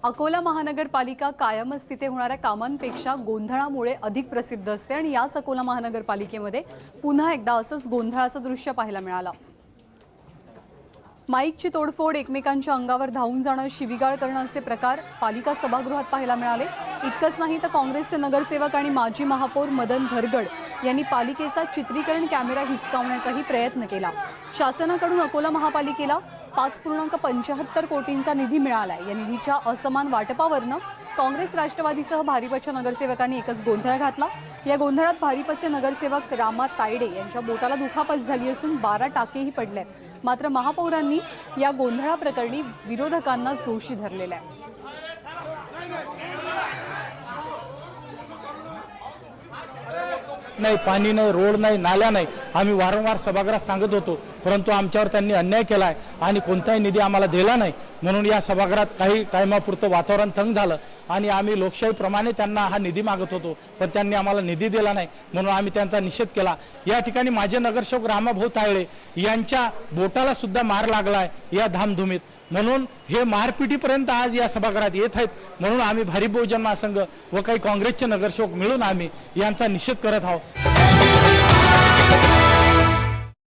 अकोला महानगरपालिका कायमच तिथे होणाऱ्या कामांपेक्षा गोंधळामुळे अधिक प्रसिद्ध असते आणि याच अकोला महानगरपालिकेमध्ये पुन्हा एकदा असंच गोंधळाचं दृश्य पाहायला मिळालं। माईकची तोडफोड, एकमेकांच्या अंगावर धावून जाणं, शिवीगाळ करणं असे प्रकार पालिका सभागृहात पाहायला मिळाले। इतकंच नाही तर काँग्रेसचे नगरसेवक आणि माजी महापौर मदन भरगड यांनी पालिकेचा चित्रीकरण कॅमेरा हिसकावण्याचाही प्रयत्न केला। शासनाकडून अकोला महापालिकेला 5.75 कोटींचा निधी मिळालाय। या निधीच्या असमान वाटपावरनं काँग्रेस राष्ट्रवादीसह भारिपच्या नगरसेवकांनी एकच गोंधळ घातला। या गोंधळात भारिपचे नगरसेवक रामा तायडे यांच्या बोटाला दुखापत झाली असून 12 टाकेही पडलेत। मात्र महापौरांनी या गोंधळाप्रकरणी विरोधकांनाच दोषी धरलेले आहे। नाही, पाणी नाही, रोड नाही, नाल्या नाही, आम्ही वारंवार सभागृहात सांगत होतो, परंतु आमच्यावर त्यांनी अन्याय केलाय आणि कोणताही निधी आम्हाला दिला नाही। म्हणून या सभागृहात काही टाइमापुरतं वातावरण तंग झालं आणि आम्ही लोकशाहीप्रमाणे त्यांना हा निधी मागत होतो, पण त्यांनी आम्हाला निधी दिला नाही, म्हणून आम्ही त्यांचा निषेध केला। या ठिकाणी माझे नगरसेवक रामाभाऊ तायडे यांच्या बोटाला सुद्धा मार लागलाय या धामधुमीत, म्हणून हे मारपिटीपर्यंत आज या सभागृहात येत आहेत। म्हणून आम्ही भारिप बहुजन महासंघ व काही काँग्रेसचे नगरसेवक मिळून आम्ही यांचा निषेध करत आहोत।